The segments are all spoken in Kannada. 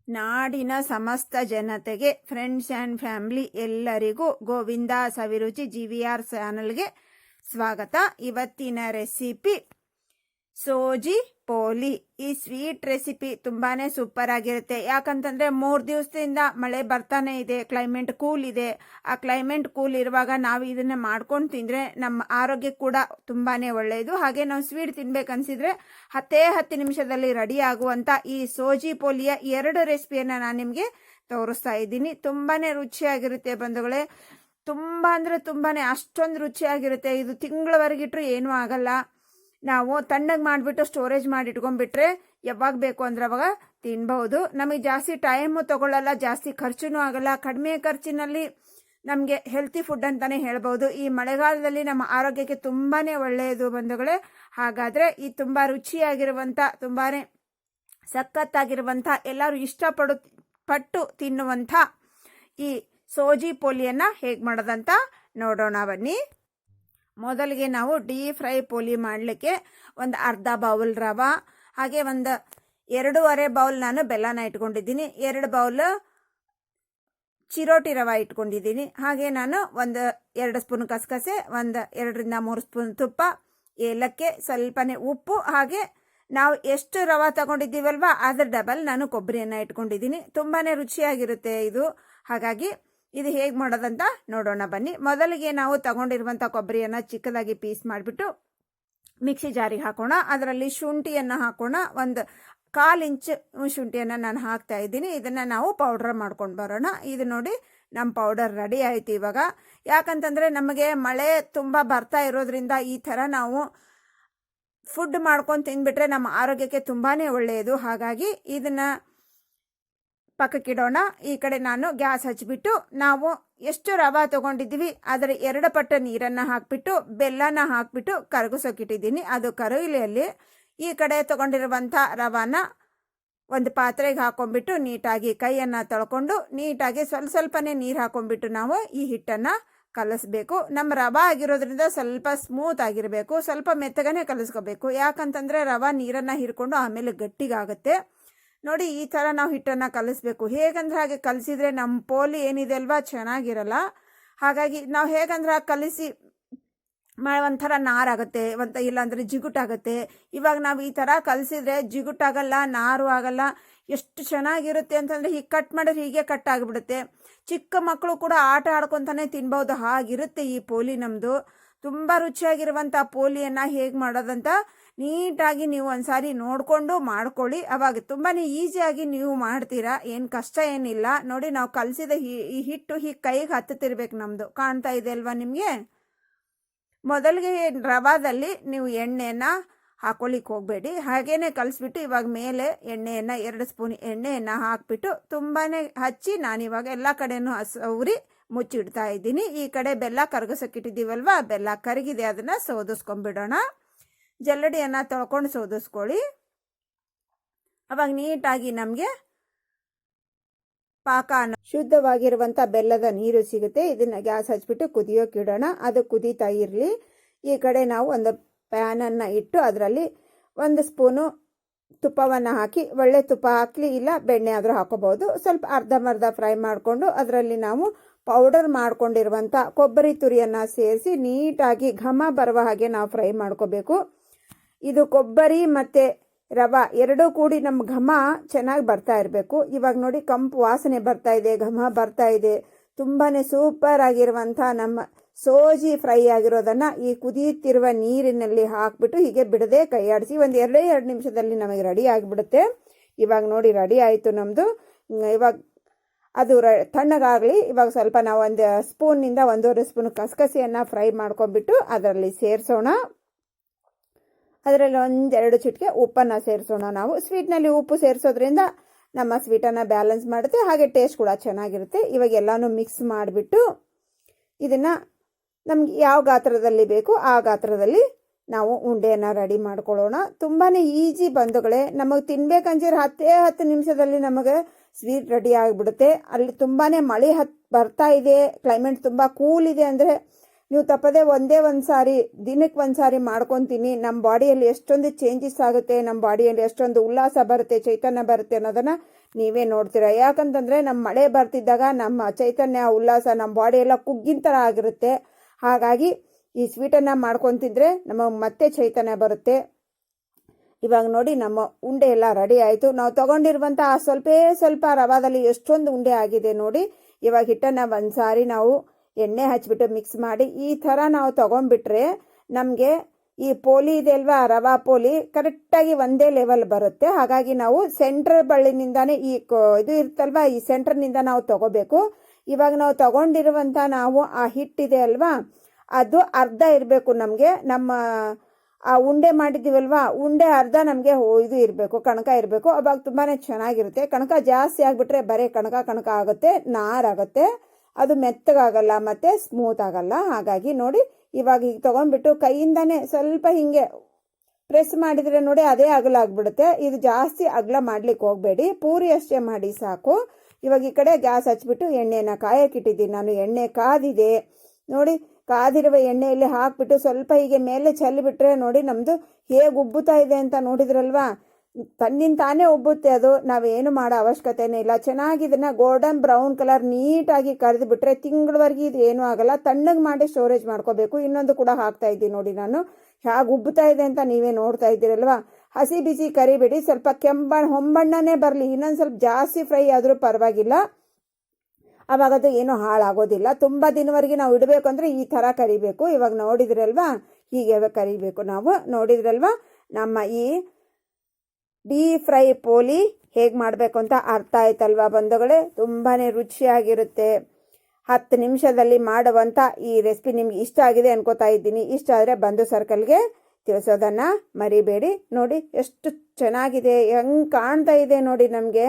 ನಾಡಿನ ಸಮಸ್ತ ಜನತೆಗೆ, ಫ್ರೆಂಡ್ಸ್ ಆ್ಯಂಡ್ ಫ್ಯಾಮಿಲಿ ಎಲ್ಲರಿಗೂ ಗೋವಿಂದ ಸವಿರುಚಿ GVR ಚಾನಲ್ಗೆ ಸ್ವಾಗತ. ಇವತ್ತಿನ ರೆಸಿಪಿ ಸೋಜಿ ಪೋಲಿ. ಈ ಸ್ವೀಟ್ ರೆಸಿಪಿ ತುಂಬಾನೇ ಸೂಪರ್ ಆಗಿರುತ್ತೆ. ಯಾಕಂತಂದ್ರೆ 3 ದಿವಸದಿಂದ ಮಳೆ ಬರ್ತಾನೆ ಇದೆ, ಕ್ಲೈಮೇಟ್ ಕೂಲ್ ಇದೆ. ಆ ಕ್ಲೈಮೇಟ್ ಕೂಲ್ ಇರುವಾಗ ನಾವು ಇದನ್ನ ಮಾಡ್ಕೊಂಡು ತಿಂದ್ರೆ ನಮ್ಮ ಆರೋಗ್ಯ ಕೂಡ ತುಂಬಾನೇ ಒಳ್ಳೆಯದು. ಹಾಗೆ ನಾವು ಸ್ವೀಟ್ ತಿನ್ಬೇಕನ್ಸಿದ್ರೆ 10 ನಿಮಿಷದಲ್ಲಿ ರೆಡಿ ಆಗುವಂತ ಈ ಸೋಜಿ ಪೋಲಿಯ 2 ರೆಸಿಪಿಯನ್ನ ನಾನು ನಿಮಗೆ ತೋರಿಸ್ತಾ ಇದ್ದೀನಿ. ತುಂಬಾನೇ ರುಚಿಯಾಗಿರುತ್ತೆ ಬಂಧುಗಳೇ. ತುಂಬಾ ಅಂದ್ರೆ ತುಂಬಾನೇ ಅಷ್ಟೊಂದು ರುಚಿಯಾಗಿರುತ್ತೆ. ಇದು ತಿಂಗಳವರೆಗಿಟ್ರು ಏನೂ ಆಗಲ್ಲ. ನಾವು ತಣ್ಣಗೆ ಮಾಡಿಬಿಟ್ಟು ಸ್ಟೋರೇಜ್ ಮಾಡಿ ಇಟ್ಕೊಂಡ್ಬಿಟ್ರೆ ಯಾವಾಗ ಬೇಕು ಅಂದ್ರೆ ಅವಾಗ ತಿನ್ಬಹುದು. ನಮಗೆ ಜಾಸ್ತಿ ಟೈಮು ತಗೊಳ್ಳಲ್ಲ, ಜಾಸ್ತಿ ಖರ್ಚುನೂ ಆಗಲ್ಲ. ಕಡಿಮೆ ಖರ್ಚಿನಲ್ಲಿ ನಮಗೆ ಹೆಲ್ತಿ ಫುಡ್ ಅಂತಾನೆ ಹೇಳ್ಬೋದು. ಈ ಮಳೆಗಾಲದಲ್ಲಿ ನಮ್ಮ ಆರೋಗ್ಯಕ್ಕೆ ತುಂಬಾನೇ ಒಳ್ಳೆಯದು ಬಂಧುಗಳೇ. ಹಾಗಾದ್ರೆ ಈ ತುಂಬಾ ರುಚಿಯಾಗಿರುವಂತ, ತುಂಬಾನೇ ಸಖತ್ತಾಗಿರುವಂತ, ಎಲ್ಲರೂ ಪಟ್ಟು ತಿನ್ನುವಂತ ಈ ಸೋಜಿ ಪೋಲಿಯನ್ನ ಹೇಗೆ ಮಾಡೋದಂತ ನೋಡೋಣ ಬನ್ನಿ. ಮೊದಲಿಗೆ ನಾವು ಡೀಪ್ ಫ್ರೈ ಪೋಲಿ ಮಾಡಲಿಕ್ಕೆ ಒಂದು ಅರ್ಧ ಬೌಲ್ ರವಾ, ಹಾಗೆ ಒಂದು 2.5 ಬೌಲ್ ನಾನು ಬೆಲ್ಲನ ಇಟ್ಕೊಂಡಿದ್ದೀನಿ. 2 ಬೌಲ್ ಚಿರೋಟಿ ರವಾ ಇಟ್ಕೊಂಡಿದ್ದೀನಿ. ಹಾಗೆ ನಾನು ಒಂದು 2 ಸ್ಪೂನ್ ಕಸಕಸೆ, ಒಂದು 2 ರಿಂದ 3 ಸ್ಪೂನ್ ತುಪ್ಪ, ಏಲಕ್ಕಿ, ಸ್ವಲ್ಪನೇ ಉಪ್ಪು, ಹಾಗೆ ನಾವು ಎಷ್ಟು ರವಾ ತಗೊಂಡಿದ್ದೀವಲ್ವಾ ಅದ್ರ ಡಬಲ್ ನಾನು ಕೊಬ್ಬರಿಯನ್ನ ಇಟ್ಕೊಂಡಿದ್ದೀನಿ. ತುಂಬಾನೇ ರುಚಿಯಾಗಿರುತ್ತೆ ಇದು. ಹಾಗಾಗಿ ಇದು ಹೇಗೆ ಮಾಡೋದಂತ ನೋಡೋಣ ಬನ್ನಿ. ಮೊದಲಿಗೆ ನಾವು ತಗೊಂಡಿರುವಂಥ ಕೊಬ್ಬರಿಯನ್ನು ಚಿಕ್ಕದಾಗಿ ಪೀಸ್ ಮಾಡಿಬಿಟ್ಟು ಮಿಕ್ಸಿ ಜಾರಿಗೆ ಹಾಕೋಣ. ಅದರಲ್ಲಿ ಶುಂಠಿಯನ್ನು ಹಾಕೋಣ. ಒಂದು 1/4 ಇಂಚ್ ಶುಂಠಿಯನ್ನು ನಾನು ಹಾಕ್ತಾ ಇದ್ದೀನಿ. ಇದನ್ನು ನಾವು ಪೌಡರ್ ಮಾಡ್ಕೊಂಡು ಬರೋಣ. ಇದು ನೋಡಿ, ನಮ್ಮ ಪೌಡರ್ ರೆಡಿ ಆಯಿತು ಇವಾಗ. ಯಾಕಂತಂದರೆ ನಮಗೆ ಮಳೆ ತುಂಬ ಬರ್ತಾ ಇರೋದ್ರಿಂದ ಈ ಥರ ನಾವು ಫುಡ್ ಮಾಡ್ಕೊಂಡು ತಿಂದ್ಬಿಟ್ರೆ ನಮ್ಮ ಆರೋಗ್ಯಕ್ಕೆ ತುಂಬಾ ಒಳ್ಳೆಯದು. ಹಾಗಾಗಿ ಇದನ್ನು ಪಕ್ಕಕ್ಕಿಡೋಣ. ಈ ಕಡೆ ನಾನು ಗ್ಯಾಸ್ ಹಚ್ಚಿಬಿಟ್ಟು ನಾವು ಎಷ್ಟು ರವಾ ತಗೊಂಡಿದ್ದೀವಿ ಅದರ 2 ಪಟ್ಟು ನೀರನ್ನು ಹಾಕ್ಬಿಟ್ಟು ಬೆಲ್ಲನ ಹಾಕ್ಬಿಟ್ಟು ಕರಗಿಸೋಕಿಟ್ಟಿದ್ದೀನಿ. ಅದು ಕರಗಲಿಯಲ್ಲಿ ಈ ಕಡೆ ತಗೊಂಡಿರುವಂಥ ರವಾನ ಒಂದು ಪಾತ್ರೆಗೆ ಹಾಕೊಂಡ್ಬಿಟ್ಟು ನೀಟಾಗಿ ಕೈಯನ್ನು ತೊಳ್ಕೊಂಡು ನೀಟಾಗಿ ಸ್ವಲ್ಪನೇ ನೀರು ಹಾಕೊಂಡ್ಬಿಟ್ಟು ನಾವು ಈ ಹಿಟ್ಟನ್ನು ಕಲಿಸ್ಬೇಕು. ನಮ್ಮ ರವಾ ಆಗಿರೋದ್ರಿಂದ ಸ್ವಲ್ಪ ಸ್ಮೂತ್ ಆಗಿರಬೇಕು, ಸ್ವಲ್ಪ ಮೆತ್ತಗನೆ ಕಲಿಸ್ಕೋಬೇಕು. ಯಾಕಂತಂದರೆ ರವಾ ನೀರನ್ನು ಹೀರ್ಕೊಂಡು ಆಮೇಲೆ ಗಟ್ಟಿಗಾಗುತ್ತೆ. ನೋಡಿ, ಈ ಥರ ನಾವು ಹಿಟ್ಟನ್ನು ಕಲಿಸ್ಬೇಕು. ಹೇಗಂದ್ರೆ ಹಾಗೆ ಕಲಿಸಿದ್ರೆ ನಮ್ಮ ಪೋಲಿ ಏನಿದೆ ಅಲ್ವಾ ಚೆನ್ನಾಗಿರಲ್ಲ. ಹಾಗಾಗಿ ನಾವು ಹೇಗಂದ್ರೆ ಹಾಗೆ ಕಲಿಸಿ ಒಂಥರ ನಾರಾಗುತ್ತೆ, ಇಲ್ಲಾಂದರೆ ಜಿಗುಟಾಗುತ್ತೆ. ಇವಾಗ ನಾವು ಈ ಥರ ಕಲಿಸಿದ್ರೆ ಜಿಗುಟಾಗಲ್ಲ, ನಾರು ಆಗಲ್ಲ. ಎಷ್ಟು ಚೆನ್ನಾಗಿರುತ್ತೆ ಅಂತಂದರೆ ಹೀಗೆ ಕಟ್ ಮಾಡಿದ್ರೆ ಹೀಗೆ ಕಟ್ ಆಗಿಬಿಡುತ್ತೆ. ಚಿಕ್ಕ ಮಕ್ಕಳು ಕೂಡ ಆಟ ಆಡ್ಕೊತಾನೆ ತಿನ್ಬೋದು, ಹಾಗಿರುತ್ತೆ ಈ ಪೋಲಿ ನಮ್ಮದು. ತುಂಬ ರುಚಿಯಾಗಿರುವಂಥ ಪೋಲಿಯನ್ನು ಹೇಗೆ ಮಾಡೋದಂತ ನೀಟಾಗಿ ನೀವು ಒಂದ್ಸಾರಿ ನೋಡಿಕೊಂಡು ಮಾಡ್ಕೊಳ್ಳಿ. ಅವಾಗ ತುಂಬಾ ಈಸಿಯಾಗಿ ನೀವು ಮಾಡ್ತೀರಾ, ಏನು ಕಷ್ಟ ಏನಿಲ್ಲ. ನೋಡಿ, ನಾವು ಕಲಸಿದ ಈ ಹಿಟ್ಟು ಹೀಗೆ ಕೈಗೆ ಹತ್ತುತ್ತಿರ್ಬೇಕು ನಮ್ಮದು. ಕಾಣ್ತಾ ಇದೆ ಅಲ್ವಾ ನಿಮಗೆ? ಮೊದಲಿಗೆ ರವಾದಲ್ಲಿ ನೀವು ಎಣ್ಣೆಯನ್ನು ಹಾಕೊಳ್ಳಿಕ್ಕೆ ಹೋಗಬೇಡಿ, ಹಾಗೇನೆ ಕಲಿಸ್ಬಿಟ್ಟು ಇವಾಗ ಮೇಲೆ ಎಣ್ಣೆಯನ್ನು 2 ಸ್ಪೂನ್ ಎಣ್ಣೆಯನ್ನು ಹಾಕ್ಬಿಟ್ಟು ತುಂಬಾ ಹಚ್ಚಿ ನಾನಿವಾಗ ಎಲ್ಲ ಕಡೆನೂ ಸೌರಿ ಮುಚ್ಚಿಡ್ತಾ ಇದ್ದೀನಿ. ಈ ಕಡೆ ಬೆಲ್ಲ ಕರಗಿಸೋಕ್ಕಿಟ್ಟಿದ್ದೀವಲ್ವ, ಬೆಲ್ಲ ಕರಗಿದೆ, ಅದನ್ನು ಸೋದಿಸ್ಕೊಂಡ್ಬಿಡೋಣ. ಜಲ್ಲಡಿಯನ್ನು ತೊಳ್ಕೊಂಡು ಸೋದಿಸ್ಕೊಳ್ಳಿ. ಅವಾಗ ನೀಟಾಗಿ ನಮಗೆ ಪಾಕ ಶುದ್ಧವಾಗಿರುವಂಥ ಬೆಲ್ಲದ ನೀರು ಸಿಗುತ್ತೆ. ಇದನ್ನು ಗ್ಯಾಸ್ ಹಚ್ಬಿಟ್ಟು ಕುದಿಯೋಕೆ ಇಡೋಣ. ಅದು ಕುದೀತಾ ಇರಲಿ. ಈ ಕಡೆ ನಾವು ಒಂದು ಪ್ಯಾನನ್ನು ಇಟ್ಟು ಅದರಲ್ಲಿ 1 ಸ್ಪೂನು ತುಪ್ಪವನ್ನು ಹಾಕಿ, ಒಳ್ಳೆ ತುಪ್ಪ ಹಾಕಲಿ ಇಲ್ಲ ಬೆಣ್ಣೆ ಆದರೂ ಹಾಕೋಬಹುದು. ಸ್ವಲ್ಪ ಅರ್ಧಂಬರ್ಧ ಫ್ರೈ ಮಾಡಿಕೊಂಡು ಅದರಲ್ಲಿ ನಾವು ಪೌಡರ್ ಮಾಡ್ಕೊಂಡಿರುವಂಥ ಕೊಬ್ಬರಿ ತುರಿಯನ್ನು ಸೇರಿಸಿ ನೀಟಾಗಿ ಘಮ ಬರುವ ಹಾಗೆ ನಾವು ಫ್ರೈ ಮಾಡ್ಕೋಬೇಕು. ಇದು ಕೊಬ್ಬರಿ ಮತ್ತು ರವಾ ಎರಡೂ ಕೂಡಿ ನಮ್ಮ ಘಮ ಚೆನ್ನಾಗಿ ಬರ್ತಾ ಇರಬೇಕು. ಇವಾಗ ನೋಡಿ, ಕಂಪು ವಾಸನೆ ಬರ್ತಾ ಇದೆ, ಘಮ ಬರ್ತಾ ಇದೆ. ತುಂಬಾ ಸೂಪರ್ ಆಗಿರುವಂಥ ನಮ್ಮ ಸೋಜಿ ಫ್ರೈ ಆಗಿರೋದನ್ನು ಈ ಕುದಿಯುತ್ತಿರುವ ನೀರಿನಲ್ಲಿ ಹಾಕ್ಬಿಟ್ಟು ಹೀಗೆ ಬಿಡದೆ ಕೈಯಾಡಿಸಿ ಒಂದು 2 ನಿಮಿಷದಲ್ಲಿ ನಮಗೆ ರೆಡಿ ಆಗಿಬಿಡುತ್ತೆ. ಇವಾಗ ನೋಡಿ, ರೆಡಿ ಆಯಿತು ನಮ್ಮದು. ಇವಾಗ ಅದು ತಣ್ಣಗಾಗಲಿ. ಇವಾಗ ಸ್ವಲ್ಪ ನಾವು 1 ಸ್ಪೂನಿಂದ 1.5 ಸ್ಪೂನ್ ಕಸಕಸಿಯನ್ನು ಫ್ರೈ ಮಾಡ್ಕೊಂಡ್ಬಿಟ್ಟು ಅದರಲ್ಲಿ ಸೇರಿಸೋಣ. ಅದರಲ್ಲಿ 1-2 ಚಿಟಿಕೆ ಉಪ್ಪನ್ನು ಸೇರಿಸೋಣ. ನಾವು ಸ್ವೀಟ್ನಲ್ಲಿ ಉಪ್ಪು ಸೇರಿಸೋದ್ರಿಂದ ನಮ್ಮ ಸ್ವೀಟನ್ನು ಬ್ಯಾಲೆನ್ಸ್ ಮಾಡುತ್ತೆ, ಹಾಗೆ ಟೇಸ್ಟ್ ಕೂಡ ಚೆನ್ನಾಗಿರುತ್ತೆ. ಇವಾಗ ಎಲ್ಲನೂ ಮಿಕ್ಸ್ ಮಾಡಿಬಿಟ್ಟು ಇದನ್ನು ನಮ್ಗೆ ಯಾವ ಗಾತ್ರದಲ್ಲಿ ಬೇಕು ಆ ಗಾತ್ರದಲ್ಲಿ ನಾವು ಉಂಡೆಯನ್ನು ರೆಡಿ ಮಾಡ್ಕೊಳ್ಳೋಣ. ತುಂಬಾ ಈಸಿ ಬಂಧುಗಳೇ. ನಮಗೆ ತಿನ್ಬೇಕಂದ್ರೆ 10 ನಿಮಿಷದಲ್ಲಿ ನಮಗೆ ಸ್ವೀಟ್ ರೆಡಿ ಆಗಿಬಿಡುತ್ತೆ. ಅಲ್ಲಿ ತುಂಬಾ ಮಳೆ ಬರ್ತಾ ಇದೆ, ಕ್ಲೈಮೇಟ್ ತುಂಬ ಕೂಲ್ ಇದೆ ಅಂದರೆ ನೀವು ತಪ್ಪದೆ ಒಂದೇ ಒಂದು ಸಾರಿ, ದಿನಕ್ಕೆ 1 ಸಾರಿ ಮಾಡ್ಕೊತೀನಿ. ನಮ್ಮ ಬಾಡಿಯಲ್ಲಿ ಎಷ್ಟೊಂದು ಚೇಂಜಸ್ ಆಗುತ್ತೆ, ನಮ್ಮ ಬಾಡಿಯಲ್ಲಿ ಎಷ್ಟೊಂದು ಉಲ್ಲಾಸ ಬರುತ್ತೆ, ಚೈತನ್ಯ ಬರುತ್ತೆ ಅನ್ನೋದನ್ನು ನೀವೇ ನೋಡ್ತೀರಾ. ಯಾಕಂತಂದರೆ ನಮ್ಮ ಮಳೆ ಬರ್ತಿದ್ದಾಗ ನಮ್ಮ ಚೈತನ್ಯ ಉಲ್ಲಾಸ ನಮ್ಮ ಬಾಡಿ ಎಲ್ಲ ಕುಗ್ಗಿನ ಥರ ಆಗಿರುತ್ತೆ. ಹಾಗಾಗಿ ಈ ಸ್ವೀಟನ್ನು ಮಾಡ್ಕೊತಿದ್ರೆ ನಮಗೆ ಮತ್ತೆ ಚೈತನ್ಯ ಬರುತ್ತೆ. ಇವಾಗ ನೋಡಿ ನಮ್ಮ ಉಂಡೆ ಎಲ್ಲ ರೆಡಿ ಆಯಿತು. ನಾವು ತೊಗೊಂಡಿರುವಂಥ ಸ್ವಲ್ಪ ರವಾದಲ್ಲಿ ಎಷ್ಟೊಂದು ಉಂಡೆ ಆಗಿದೆ ನೋಡಿ. ಇವಾಗ ಹಿಟ್ಟನ್ನು ಒಂದು ಸಾರಿ ನಾವು ಎಣ್ಣೆ ಹಚ್ಬಿಟ್ಟು ಮಿಕ್ಸ್ ಮಾಡಿ ಈ ಥರ ನಾವು ತೊಗೊಂಡ್ಬಿಟ್ರೆ ನಮಗೆ ಈ ಪೋಲಿ ಇದೆ ಅಲ್ವಾ, ರವಾ ಪೋಲಿ ಕರೆಕ್ಟಾಗಿ ಒಂದೇ ಲೆವೆಲ್ ಬರುತ್ತೆ. ಹಾಗಾಗಿ ನಾವು ಸೆಂಟ್ರ್ ಬಳ್ಳಿನಿಂದಾನೇ ಇದು ಇರುತ್ತಲ್ವ, ಈ ಸೆಂಟ್ರ್ನಿಂದ ನಾವು ತಗೋಬೇಕು. ಇವಾಗ ನಾವು ತಗೊಂಡಿರುವಂಥ ನಾವು ಆ ಹಿಟ್ಟಿದೆ ಅಲ್ವಾ, ಅದು ಅರ್ಧ ಇರಬೇಕು ನಮಗೆ. ನಮ್ಮ ಆ ಉಂಡೆ ಮಾಡಿದ್ದೀವಲ್ವಾ, ಉಂಡೆ ಅರ್ಧ ನಮಗೆ ಇದು ಇರಬೇಕು, ಕಣಕ ಇರಬೇಕು. ಅವಾಗ ತುಂಬಾ ಚೆನ್ನಾಗಿರುತ್ತೆ. ಕಣಕ ಜಾಸ್ತಿ ಆಗಿಬಿಟ್ರೆ ಬರೀ ಕಣಕ ಆಗುತ್ತೆ, ನಾರಾಗುತ್ತೆ, ಅದು ಮೆತ್ತಗಾಗಲ್ಲ ಮತ್ತು ಸ್ಮೂತ್ ಆಗಲ್ಲ. ಹಾಗಾಗಿ ನೋಡಿ ಇವಾಗ ಈಗ ತೊಗೊಂಡ್ಬಿಟ್ಟು ಕೈಯಿಂದಾನೇ ಸ್ವಲ್ಪ ಹಿಂಗೆ ಪ್ರೆಸ್ ಮಾಡಿದರೆ ನೋಡಿ ಅದೇ ಅಗಲ ಆಗಿಬಿಡುತ್ತೆ. ಇದು ಜಾಸ್ತಿ ಅಗಲ ಮಾಡ್ಲಿಕ್ಕೆ ಹೋಗಬೇಡಿ, ಪೂರಿ ಅಷ್ಟೇ ಮಾಡಿ ಸಾಕು. ಇವಾಗ ಈ ಕಡೆ ಗ್ಯಾಸ್ ಹಚ್ಬಿಟ್ಟು ಎಣ್ಣೆನ ಕಾಯಕ್ಕಿಟ್ಟಿದ್ದೀನಿ ನಾನು. ಎಣ್ಣೆ ಕಾದಿದೆ ನೋಡಿ. ಕಾದಿರುವ ಎಣ್ಣೆಯಲ್ಲಿ ಹಾಕ್ಬಿಟ್ಟು ಸ್ವಲ್ಪ ಹೀಗೆ ಮೇಲೆ ಚೆಲ್ಲಿಬಿಟ್ರೆ ನೋಡಿ ನಮ್ಮದು ಹೇಗೆ ಉಬ್ಬುತ್ತಾ ಇದೆ ಅಂತ ನೋಡಿದ್ರಲ್ವಾ. ತನ್ನಿಂದ ತಾನೇ ಉಬ್ಬುತ್ತೆ ಅದು, ನಾವೇನು ಮಾಡೋ ಅವಶ್ಯಕತೆನೇ ಇಲ್ಲ. ಚೆನ್ನಾಗಿ ಇದನ್ನು ಗೋಲ್ಡನ್ ಬ್ರೌನ್ ಕಲರ್ ನೀಟಾಗಿ ಕರೆದು ಬಿಟ್ರೆ ತಿಂಗಳವರೆಗೆ ಇದು ಏನೂ ಆಗಲ್ಲ. ತಣ್ಣಗೆ ಮಾಡಿ ಸ್ಟೋರೇಜ್ ಮಾಡ್ಕೋಬೇಕು. ಇನ್ನೊಂದು ಕೂಡ ಹಾಕ್ತಾ ಇದ್ದೀನಿ ನೋಡಿ ನಾನು, ಹೇಗೆ ಉಬ್ಬುತ್ತಾ ಇದೆ ಅಂತ ನೀವೇ ನೋಡ್ತಾ ಇದ್ದೀರಲ್ವಾ. ಹಸಿ ಬಿಸಿ ಕರಿಬೇಡಿ, ಸ್ವಲ್ಪ ಹೊಂಬಣ್ಣನೇ ಬರಲಿ. ಇನ್ನೊಂದು ಸ್ವಲ್ಪ ಜಾಸ್ತಿ ಫ್ರೈ ಆದರೂ ಪರವಾಗಿಲ್ಲ, ಅವಾಗದು ಏನೂ ಹಾಳಾಗೋದಿಲ್ಲ. ತುಂಬ ದಿನವರೆಗೆ ನಾವು ಇಡಬೇಕು ಅಂದರೆ ಈ ಥರ ಕರಿಬೇಕು. ಇವಾಗ ನೋಡಿದ್ರಲ್ವಾ, ಹೀಗೆ ಕರಿಬೇಕು ನಾವು. ನೋಡಿದ್ರಲ್ವಾ ನಮ್ಮ ಈ ಡೀಪ್ ಫ್ರೈ ಪೋಲಿ ಹೇಗೆ ಮಾಡಬೇಕು ಅಂತ ಅರ್ಥ ಆಯ್ತಲ್ವಾ ಬಂಧುಗಳೇ. ತುಂಬಾ ರುಚಿಯಾಗಿರುತ್ತೆ. 10 ನಿಮಿಷದಲ್ಲಿ ಮಾಡುವಂಥ ಈ ರೆಸಿಪಿ ನಿಮ್ಗೆ ಇಷ್ಟ ಆಗಿದೆ ಅನ್ಕೋತಾ ಇದ್ದೀನಿ. ಇಷ್ಟ ಆದರೆ ಬಂಧು ಸರ್ಕಲ್ಗೆ ತಿಳಿಸೋದನ್ನು ಮರಿಬೇಡಿ. ನೋಡಿ ಎಷ್ಟು ಚೆನ್ನಾಗಿದೆ, ಹೆಂಗೆ ಕಾಣ್ತಾ ಇದೆ ನೋಡಿ, ನಮಗೆ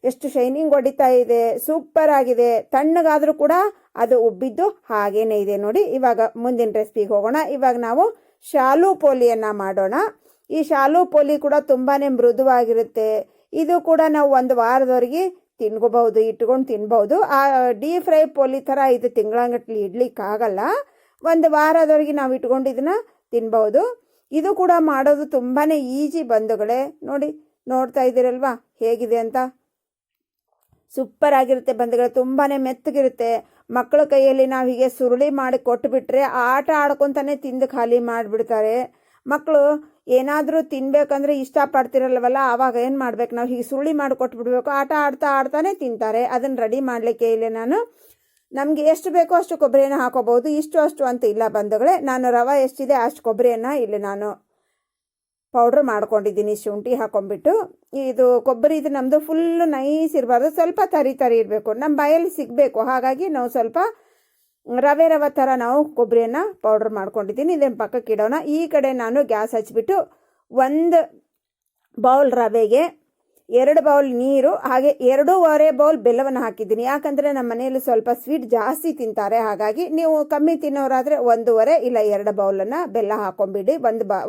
ಎಷ್ಟು ಶೈನಿಂಗ್ ಹೊಡಿತಾ ಇದೆ, ಸೂಪರ್ ಆಗಿದೆ. ತಣ್ಣಗಾದರೂ ಕೂಡ ಅದು ಉಬ್ಬಿದ್ದು ಹಾಗೇನೇ ಇದೆ ನೋಡಿ. ಇವಾಗ ಮುಂದಿನ ರೆಸಿಪಿಗೆ ಹೋಗೋಣ. ಇವಾಗ ನಾವು ಶಾಲು ಪೋಲಿಯನ್ನು ಮಾಡೋಣ. ಈ ಶಾಲು ಪೋಲಿ ಕೂಡ ತುಂಬಾ ಮೃದುವಾಗಿರುತ್ತೆ. ಇದು ಕೂಡ ನಾವು 1 ವಾರದವರೆಗೆ ತಿನ್ಕೋಬಹುದು, ಇಟ್ಕೊಂಡು ತಿನ್ಬಹುದು. ಆ ಡೀಪ್ ಫ್ರೈ ಪೋಲಿ ಥರ ಇದು ತಿಂಗಳಂಗಟ್ಲಿ ಇಡ್ಲಿಕ್ಕಾಗಲ್ಲ. 1 ವಾರದವರೆಗೆ ನಾವು ಇಟ್ಕೊಂಡು ಇದನ್ನು ತಿನ್ಬಹುದು. ಇದು ಕೂಡ ಮಾಡೋದು ತುಂಬಾ ಈಜಿ ಬಂಧುಗಳೇ. ನೋಡಿ, ನೋಡ್ತಾ ಇದ್ದೀರಲ್ವಾ ಹೇಗಿದೆ ಅಂತ. ಸೂಪರ್ ಆಗಿರುತ್ತೆ ಬಂಧುಗಳೇ, ತುಂಬಾ ಮೆತ್ತಗಿರುತ್ತೆ. ಮಕ್ಕಳ ಕೈಯಲ್ಲಿ ನಾವು ಹೀಗೆ ಸುರುಳಿ ಮಾಡಿ ಕೊಟ್ಟುಬಿಟ್ರೆ ಆಟ ಆಡ್ಕೊತಾನೆ ತಿಂದು ಖಾಲಿ ಮಾಡಿಬಿಡ್ತಾರೆ. ಮಕ್ಕಳು ಏನಾದರೂ ತಿನ್ಬೇಕಂದ್ರೆ ಇಷ್ಟಪಡ್ತಿರಲ್ವಲ್ಲ, ಆವಾಗ ಏನು ಮಾಡ್ಬೇಕು, ನಾವು ಹೀಗೆ ಸುರುಳಿ ಮಾಡಿ ಕೊಟ್ಬಿಡ್ಬೇಕು. ಆಟ ಆಡ್ತಾನೆ ತಿಂತಾರೆ. ಅದನ್ನು ರೆಡಿ ಮಾಡಲಿಕ್ಕೆ ಇಲ್ಲಿ ನಾನು ನಮಗೆ ಎಷ್ಟು ಬೇಕೋ ಅಷ್ಟು ಕೊಬ್ಬರಿಯನ್ನು ಹಾಕೋಬಹುದು. ಅಷ್ಟು ಅಂತ ಇಲ್ಲ ಬಂಧುಗಳೇ. ನಾನು ರವೆ ಎಷ್ಟಿದೆ ಅಷ್ಟು ಕೊಬ್ಬರಿಯನ್ನು ಇಲ್ಲಿ ನಾನು ಪೌಡ್ರ್ ಮಾಡ್ಕೊಂಡಿದ್ದೀನಿ. ಶುಂಠಿ ಹಾಕೊಂಡ್ಬಿಟ್ಟು, ಇದು ಕೊಬ್ಬರಿ ಇದು ನಮ್ಮದು ಫುಲ್ಲು ನೈಸ್ ಇರಬಾರ್ದು, ಸ್ವಲ್ಪ ತರಿ ಇರಬೇಕು, ನಮ್ಮ ಬಾಯಲ್ಲಿ ಸಿಗಬೇಕು. ಹಾಗಾಗಿ ನಾವು ಸ್ವಲ್ಪ ರವೆ ಥರ ನಾವು ಕೊಬ್ಬರಿಯನ್ನು ಪೌಡ್ರ್ ಮಾಡ್ಕೊಂಡಿದ್ದೀನಿ. ಇದನ್ನು ಪಕ್ಕಕ್ಕೆ ಇಡೋಣ. ಈ ಕಡೆ ನಾನು ಗ್ಯಾಸ್ ಹಚ್ಬಿಟ್ಟು 1 ಬೌಲ್ ರವೆಗೆ 2 ಬೌಲ್ ನೀರು ಹಾಗೆ 2.5 ಬೌಲ್ ಬೆಲ್ಲವನ್ನು ಹಾಕಿದ್ದೀನಿ. ಯಾಕಂದರೆ ನಮ್ಮ ಮನೆಯಲ್ಲಿ ಸ್ವಲ್ಪ ಸ್ವೀಟ್ ಜಾಸ್ತಿ ತಿಂತಾರೆ. ಹಾಗಾಗಿ ನೀವು ಕಮ್ಮಿ ತಿನ್ನೋರಾದರೆ 1.5 ಇಲ್ಲ 2 ಬೌಲನ್ನು ಬೆಲ್ಲ ಹಾಕೊಂಬಿಡಿ.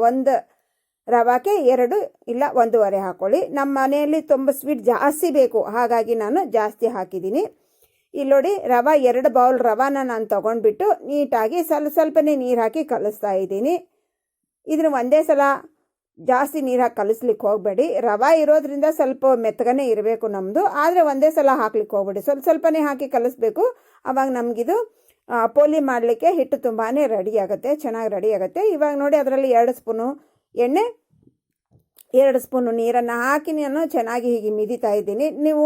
ಒಂದು ರವಾಕ್ಕೆ 2 ಇಲ್ಲ 1.5 ಹಾಕೊಳ್ಳಿ. ನಮ್ಮ ಮನೆಯಲ್ಲಿ ತುಂಬ ಸ್ವೀಟ್ ಜಾಸ್ತಿ ಬೇಕು, ಹಾಗಾಗಿ ನಾನು ಜಾಸ್ತಿ ಹಾಕಿದ್ದೀನಿ. ಇಲ್ಲಿ ನೋಡಿ, 2 ಬೌಲ್ ರವಾನ ನಾನು ತೊಗೊಂಡ್ಬಿಟ್ಟು ನೀಟಾಗಿ ಸ್ವಲ್ಪನೇ ನೀರು ಹಾಕಿ ಕಲಿಸ್ತಾ ಇದ್ದೀನಿ. ಇದನ್ನು ಒಂದೇ ಸಲ ಜಾಸ್ತಿ ನೀರು ಹಾಕಿ ಕಲಿಸ್ಲಿಕ್ಕೆ ಹೋಗಬೇಡಿ. ರವೆ ಇರೋದ್ರಿಂದ ಸ್ವಲ್ಪ ಮೆತ್ತಗನೇ ಇರಬೇಕು ನಮ್ಮದು, ಆದರೆ ಒಂದೇ ಸಲ ಹಾಕ್ಲಿಕ್ಕೆ ಹೋಗ್ಬೇಡಿ, ಸ್ವಲ್ಪನೇ ಹಾಕಿ ಕಲಿಸ್ಬೇಕು. ಆವಾಗ ನಮಗಿದು ಪೋಲಿ ಮಾಡಲಿಕ್ಕೆ ಹಿಟ್ಟು ತುಂಬಾ ರೆಡಿ ಆಗುತ್ತೆ, ಚೆನ್ನಾಗಿ ರೆಡಿ ಆಗುತ್ತೆ. ಇವಾಗ ನೋಡಿ, ಅದರಲ್ಲಿ 2 ಸ್ಪೂನು ಎಣ್ಣೆ, 2 ಸ್ಪೂನು ನೀರನ್ನು ಹಾಕಿ ನಾನು ಚೆನ್ನಾಗಿ ಹೀಗೆ ಮಿದಿತಾ ಇದ್ದೀನಿ. ನೀವು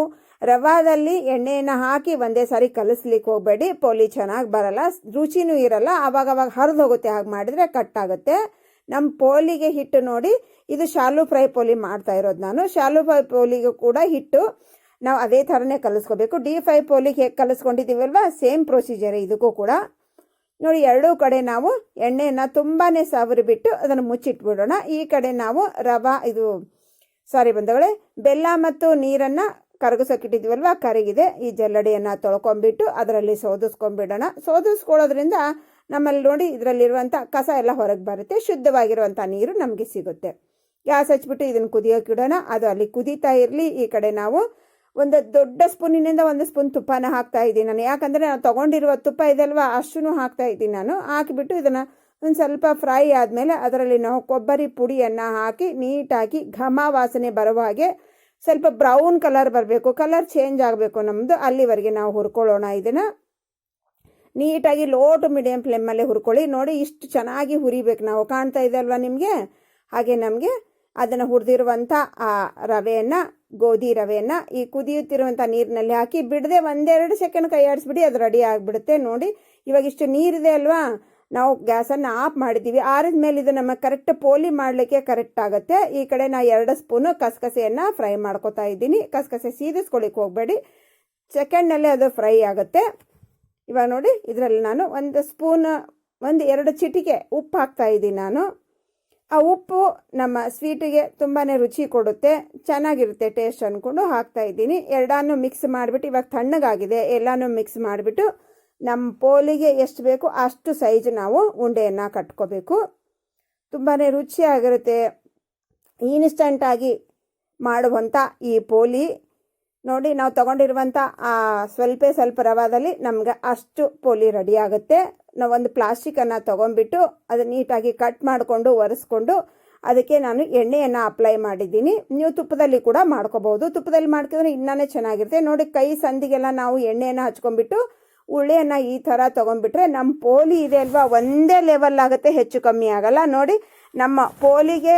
ರವಾದಲ್ಲಿ ಎಣ್ಣೆಯನ್ನು ಹಾಕಿ ಒಂದೇ ಸಾರಿ ಕಲಿಸ್ಲಿಕ್ಕೆ ಹೋಗಬೇಡಿ, ಪೋಲಿ ಚೆನ್ನಾಗಿ ಬರಲ್ಲ, ರುಚಿನೂ ಇರಲ್ಲ, ಆವಾಗ ಹರಿದು ಹೋಗುತ್ತೆ. ಹಾಗೆ ಮಾಡಿದರೆ ಕಟ್ಟಾಗುತ್ತೆ. ನಮ್ಮ ಪೋಲಿಗೆ ಹಿಟ್ಟು ನೋಡಿ, ಇದು ಶಾಲು ಫ್ರೈ ಪೋಲಿ ಮಾಡ್ತಾ ಇರೋದು ನಾನು. ಶಾಲು ಫ್ರೈ ಪೋಲಿಗೂ ಕೂಡ ಹಿಟ್ಟು ನಾವು ಅದೇ ಥರನೇ ಕಲಿಸ್ಕೋಬೇಕು. ಡೀಪ್ ಫ್ರೈ ಪೋಲಿಗೆ ಹೇಗೆ ಕಲಿಸ್ಕೊಂಡಿದ್ದೀವಲ್ವ, ಸೇಮ್ ಪ್ರೊಸೀಜರ್ ಇದಕ್ಕೂ ಕೂಡ. ನೋಡಿ, 2 ಕಡೆ ನಾವು ಎಣ್ಣೆಯನ್ನು ತುಂಬಾ ಸವರಿಬಿಟ್ಟು ಅದನ್ನು ಮುಚ್ಚಿಟ್ಬಿಡೋಣ. ಈ ಕಡೆ ನಾವು ಬಂಧುಗಳೇ, ಬೆಲ್ಲ ಮತ್ತು ನೀರನ್ನು ಕರಗಿಸೋಕ್ಕಿಟ್ಟಿದ್ವಲ್ವ, ಕರಗಿದೆ. ಈ ಜಲ್ಲಡಿಯನ್ನು ತೊಳ್ಕೊಂಬಿಟ್ಟು ಅದರಲ್ಲಿ ಸೋದಿಸ್ಕೊಂಡ್ಬಿಡೋಣ. ಸೋದಿಸ್ಕೊಳ್ಳೋದ್ರಿಂದ ನಮ್ಮಲ್ಲಿ ನೋಡಿ ಇದರಲ್ಲಿರುವಂಥ ಕಸ ಎಲ್ಲ ಹೊರಗೆ ಬರುತ್ತೆ, ಶುದ್ಧವಾಗಿರುವಂಥ ನೀರು ನಮಗೆ ಸಿಗುತ್ತೆ. ಗ್ಯಾಸ್ ಹಚ್ಬಿಟ್ಟು ಇದನ್ನು ಕುದಿಯೋಕ್ಕಿಡೋಣ. ಅದು ಅಲ್ಲಿ ಕುದೀತಾ ಇರಲಿ. ಈ ಕಡೆ ನಾವು ಒಂದು ದೊಡ್ಡ ಸ್ಪೂನಿನಿಂದ 1 ಸ್ಪೂನ್ ತುಪ್ಪನ ಹಾಕ್ತಾ ಇದ್ದೀನಿ ನಾನು. ಯಾಕಂದರೆ ನಾವು ತೊಗೊಂಡಿರುವ ತುಪ್ಪ ಇದಲ್ವ, ಅಷ್ಟೂ ಹಾಕ್ತಾ ಇದ್ದೀನಿ ನಾನು. ಹಾಕಿಬಿಟ್ಟು ಇದನ್ನು ಒಂದು ಸ್ವಲ್ಪ ಫ್ರೈ ಆದಮೇಲೆ ಅದರಲ್ಲಿ ನಾವು ಕೊಬ್ಬರಿ ಪುಡಿಯನ್ನು ಹಾಕಿ ನೀಟಾಗಿ ಘಮ ವಾಸನೆ ಬರುವ ಹಾಗೆ ಸ್ವಲ್ಪ ಬ್ರೌನ್ ಕಲರ್ ಬರಬೇಕು, ಕಲರ್ ಚೇಂಜ್ ಆಗಬೇಕು ನಮ್ಮದು, ಅಲ್ಲಿವರೆಗೆ ನಾವು ಹುರ್ಕೊಳ್ಳೋಣ. ಇದನ್ನು ನೀಟಾಗಿ ಲೋ ಟು ಮೀಡಿಯಮ್ ಫ್ಲೇಮಲ್ಲೇ ಹುರ್ಕೊಳ್ಳಿ. ನೋಡಿ ಇಷ್ಟು ಚೆನ್ನಾಗಿ ಹುರಿಬೇಕು ನಾವು, ಕಾಣ್ತಾ ಇದೆ ಅಲ್ವಾ ನಿಮಗೆ. ಹಾಗೆ ನಮಗೆ ಅದನ್ನು ಹುರಿದಿರುವಂಥ ಆ ರವೆಯನ್ನು, ಗೋಧಿ ರವೆಯನ್ನು ಈ ಕುದಿಯುತ್ತಿರುವಂಥ ನೀರಿನಲ್ಲಿ ಹಾಕಿ ಬಿಡದೆ 1-2 ಸೆಕೆಂಡ್ ಕೈ ಆಡಿಸ್ಬಿಡಿ, ಅದು ರೆಡಿ ಆಗಿಬಿಡುತ್ತೆ. ನೋಡಿ ಇವಾಗ ಇಷ್ಟು ನೀರಿದೆ ಅಲ್ವಾ, ನಾವು ಗ್ಯಾಸನ್ನು ಆಫ್ ಮಾಡಿದ್ದೀವಿ. ಆರಿದ ಮೇಲೆ ಇದು ನಮ್ಮ ಕರೆಕ್ಟ್ ಪೋಲಿ ಮಾಡಲಿಕ್ಕೆ ಕರೆಕ್ಟ್ ಆಗುತ್ತೆ. ಈ ಕಡೆ ನಾನು 2 ಸ್ಪೂನು ಕಸಕಸೆಯನ್ನು ಫ್ರೈ ಮಾಡ್ಕೊತಾ ಇದ್ದೀನಿ. ಕಸಕಸೆ ಸೀದಿಸ್ಕೊಳ್ಳಿಕ್ಕೆ ಹೋಗಬೇಡಿ, ಸೆಕೆಂಡ್ನಲ್ಲೇ ಅದು ಫ್ರೈ ಆಗುತ್ತೆ. ಇವಾಗ ನೋಡಿ ಇದರಲ್ಲಿ ನಾನು 1 ಸ್ಪೂನ್ 1-2 ಚಿಟಿಕೆ ಉಪ್ಪು ಹಾಕ್ತಾ ಇದ್ದೀನಿ ನಾನು. ಆ ಉಪ್ಪು ನಮ್ಮ ಸ್ವೀಟಿಗೆ ತುಂಬಾ ರುಚಿ ಕೊಡುತ್ತೆ, ಚೆನ್ನಾಗಿರುತ್ತೆ ಟೇಸ್ಟ್ ಅಂದ್ಕೊಂಡು ಹಾಕ್ತಾ ಇದ್ದೀನಿ. ಎರಡನ್ನೂ ಮಿಕ್ಸ್ ಮಾಡಿಬಿಟ್ಟು, ಇವಾಗ ತಣ್ಣಗಾಗಿದೆ, ಎಲ್ಲನೂ ಮಿಕ್ಸ್ ಮಾಡಿಬಿಟ್ಟು ನಮ್ಮ ಪೋಲಿಗೆ ಎಷ್ಟು ಬೇಕು ಅಷ್ಟು ಸೈಜ್ ನಾವು ಉಂಡೆಯನ್ನು ಕಟ್ಕೋಬೇಕು. ತುಂಬಾ ರುಚಿಯಾಗಿರುತ್ತೆ ಇನ್ಸ್ಟಂಟಾಗಿ ಮಾಡುವಂಥ ಈ ಪೋಲಿ. ನೋಡಿ ನಾವು ತೊಗೊಂಡಿರುವಂಥ ಆ ಸ್ವಲ್ಪ ರವಾದಲ್ಲಿ ನಮ್ಗೆ ಅಷ್ಟು ಪೋಲಿ ರೆಡಿ ಆಗುತ್ತೆ. ನಾವೊಂದು ಪ್ಲಾಸ್ಟಿಕನ್ನು ತೊಗೊಂಡ್ಬಿಟ್ಟು ಅದು ನೀಟಾಗಿ ಕಟ್ ಮಾಡಿಕೊಂಡು ಒರೆಸ್ಕೊಂಡು ಅದಕ್ಕೆ ನಾನು ಎಣ್ಣೆಯನ್ನು ಅಪ್ಲೈ ಮಾಡಿದ್ದೀನಿ. ನೀವು ತುಪ್ಪದಲ್ಲಿ ಕೂಡ ಮಾಡ್ಕೋಬೋದು, ತುಪ್ಪದಲ್ಲಿ ಮಾಡ್ಕಿದ್ರೆ ಇನ್ನೂ ಚೆನ್ನಾಗಿರುತ್ತೆ. ನೋಡಿ ಕೈ ಸಂದಿಗೆಲ್ಲ ನಾವು ಎಣ್ಣೆಯನ್ನು ಹಚ್ಕೊಂಡ್ಬಿಟ್ಟು ಉಳ್ಳೆಯನ್ನು ಈ ಥರ ತೊಗೊಂಡ್ಬಿಟ್ರೆ ನಮ್ಮ ಪೋಲಿ ಇದೆ ಅಲ್ವಾ ಒಂದೇ ಲೆವೆಲ್ ಆಗುತ್ತೆ, ಹೆಚ್ಚು ಕಮ್ಮಿ ಆಗಲ್ಲ. ನೋಡಿ ನಮ್ಮ ಪೋಲಿಗೆ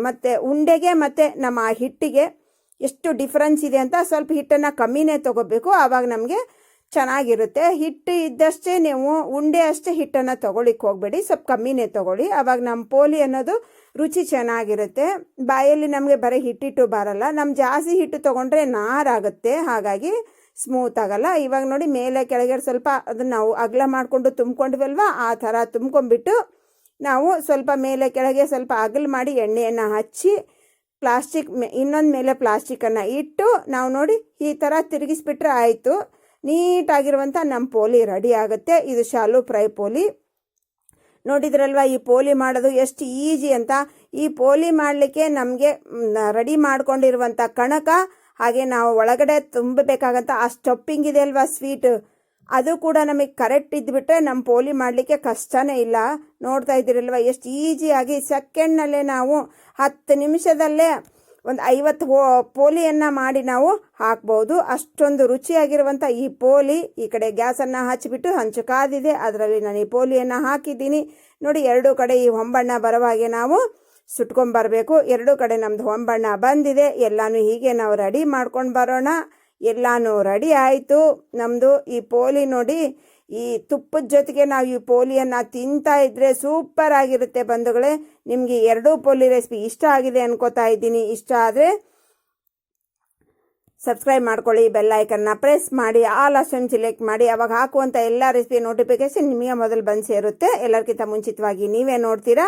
ಮತ್ತು ಉಂಡೆಗೆ ಮತ್ತು ನಮ್ಮ ಹಿಟ್ಟಿಗೆ ಎಷ್ಟು ಡಿಫ್ರೆನ್ಸ್ ಇದೆ ಅಂತ. ಸ್ವಲ್ಪ ಹಿಟ್ಟನ್ನು ಕಮ್ಮಿನೇ ತೊಗೋಬೇಕು, ಆವಾಗ ನಮಗೆ ಚೆನ್ನಾಗಿರುತ್ತೆ. ಹಿಟ್ಟು ಇದ್ದಷ್ಟೇ ನೀವು ಉಂಡೆ ಅಷ್ಟೇ ಹಿಟ್ಟನ್ನು ತೊಗೊಳಿಕ್ಕೆ ಹೋಗಬೇಡಿ, ಸ್ವಲ್ಪ ಕಮ್ಮಿನೇ ತೊಗೊಳ್ಳಿ, ಆವಾಗ ನಮ್ಮ ಪೋಲಿ ಅನ್ನೋದು ರುಚಿ ಚೆನ್ನಾಗಿರುತ್ತೆ. ಬಾಯಲ್ಲಿ ನಮಗೆ ಬರೀ ಹಿಟ್ಟಿಟ್ಟು ಬರಲ್ಲ, ನಮ್ಮ ಜಾಸ್ತಿ ಹಿಟ್ಟು ತೊಗೊಂಡ್ರೆ ನಾರಾಗುತ್ತೆ, ಹಾಗಾಗಿ ಸ್ಮೂತ್ ಆಗಲ್ಲ. ಇವಾಗ ನೋಡಿ ಮೇಲೆ ಕೆಳಗೆ ಸ್ವಲ್ಪ ಅದನ್ನು ನಾವು ಅಗಲ ಮಾಡಿಕೊಂಡು ತುಂಬ್ಕೊಂಡಿವಲ್ವ, ಆ ಥರ ತುಂಬ್ಕೊಂಡ್ಬಿಟ್ಟು ನಾವು ಸ್ವಲ್ಪ ಮೇಲೆ ಕೆಳಗೆ ಸ್ವಲ್ಪ ಅಗಲ ಮಾಡಿ ಎಣ್ಣೆಯನ್ನು ಹಚ್ಚಿ ಪ್ಲಾಸ್ಟಿಕ್ ಇನ್ನೊಂದು ಮೇಲೆ ಪ್ಲಾಸ್ಟಿಕನ್ನು ಇಟ್ಟು ನಾವು ನೋಡಿ ಈ ಥರ ತಿರುಗಿಸ್ಬಿಟ್ರೆ ಆಯಿತು. ನೀಟಾಗಿರುವಂಥ ನಮ್ಮ ಪೋಲಿ ರೆಡಿ ಆಗುತ್ತೆ. ಇದು ಶಾಲು ಫ್ರೈ ಪೋಲಿ. ನೋಡಿದ್ರಲ್ವ ಈ ಪೋಲಿ ಮಾಡೋದು ಎಷ್ಟು ಈಜಿ ಅಂತ. ಈ ಪೋಲಿ ಮಾಡಲಿಕ್ಕೆ ನಮಗೆ ರೆಡಿ ಮಾಡ್ಕೊಂಡಿರುವಂಥ ಕಣಕ, ಹಾಗೆ ನಾವು ಒಳಗಡೆ ತುಂಬಬೇಕಾಗಂಥ ಆ ಸ್ಟಫಿಂಗ್ ಇದೆ ಅಲ್ವಾ ಸ್ವೀಟ್, ಅದು ಕೂಡ ನಮಗೆ ಕರೆಕ್ಟ್ ಇದ್ಬಿಟ್ರೆ ನಮ್ಮ ಪೋಲಿ ಮಾಡಲಿಕ್ಕೆ ಕಷ್ಟನೇ ಇಲ್ಲ. ನೋಡ್ತಾ ಇದ್ದೀರಲ್ವ ಎಷ್ಟು ಈಸಿಯಾಗಿ ಸೆಕೆಂಡ್ನಲ್ಲೇ ನಾವು 10 ನಿಮಿಷದಲ್ಲೇ ಒಂದು 50 ಪೋಲಿಯನ್ನು ಮಾಡಿ ನಾವು ಹಾಕ್ಬೋದು. ಅಷ್ಟೊಂದು ರುಚಿಯಾಗಿರುವಂಥ ಈ ಪೋಲಿ. ಈ ಕಡೆ ಗ್ಯಾಸನ್ನು ಹಚ್ಚಿಬಿಟ್ಟು ಹಂಚು ಕಾದಿದೆ, ಅದರಲ್ಲಿ ನಾನು ಈ ಪೋಲಿಯನ್ನು ಹಾಕಿದ್ದೀನಿ. ನೋಡಿ 2 ಕಡೆ ಈ ಹೊಂಬಣ್ಣ ಬರೋ ಹಾಗೆ ನಾವು ಸುಟ್ಕೊಂಬರಬೇಕು. 2 ಕಡೆ ನಮ್ಮದು ಹೊಂಬಣ್ಣ ಬಂದಿದೆ. ಎಲ್ಲನೂ ಹೀಗೆ ನಾವು ರೆಡಿ ಮಾಡ್ಕೊಂಡು ಬರೋಣ. ಎಲ್ಲನೂ ರೆಡಿ ಆಯಿತು ನಮ್ಮದು ಈ ಪೋಲಿ. ನೋಡಿ ಈ ತುಪ್ಪದ ಜೊತೆಗೆ ನಾವು ಈ ಪೋಲಿಯನ್ನು ತಿಂತಾ ಇದ್ದರೆ ಸೂಪರ್ ಆಗಿರುತ್ತೆ ಬಂಧುಗಳೇ. ನಿಮಗೆ 2 ಪೋಲಿ ರೆಸಿಪಿ ಇಷ್ಟ ಆಗಿದೆ ಅನ್ಕೋತಾ ಇದ್ದೀನಿ. ಇಷ್ಟ ಆದರೆ ಸಬ್ಸ್ಕ್ರೈಬ್ ಮಾಡ್ಕೊಳ್ಳಿ, ಬೆಲ್ ಐಕನ್ನ ಪ್ರೆಸ್ ಮಾಡಿ, ಆಲ್ ಆಪ್ಷನ್ ಸೆಲೆಕ್ಟ್ ಮಾಡಿ. ಅವಾಗ ಹಾಕುವಂಥ ಎಲ್ಲ ರೆಸಿಪಿ ನೋಟಿಫಿಕೇಶನ್ ನಿಮಗೆ ಮೊದಲು ಬಂದು ಸೇರುತ್ತೆ. ಎಲ್ಲರಿಗಿಂತ ಮುಂಚಿತವಾಗಿ ನೀವೇ ನೋಡ್ತೀರಾ.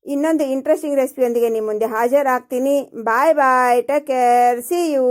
ಇನ್ನೊಂದು ಇಂಟ್ರೆಸ್ಟಿಂಗ್ ರೆಸಿಪಿಯೊಂದಿಗೆ ನಿಮ್ಮ ಮುಂದೆ ಹಾಜರಾಗ್ತೀನಿ. ಬಾಯ್ ಬಾಯ್, ಟೇಕ್ ಕೇರ್, ಸಿ ಯು.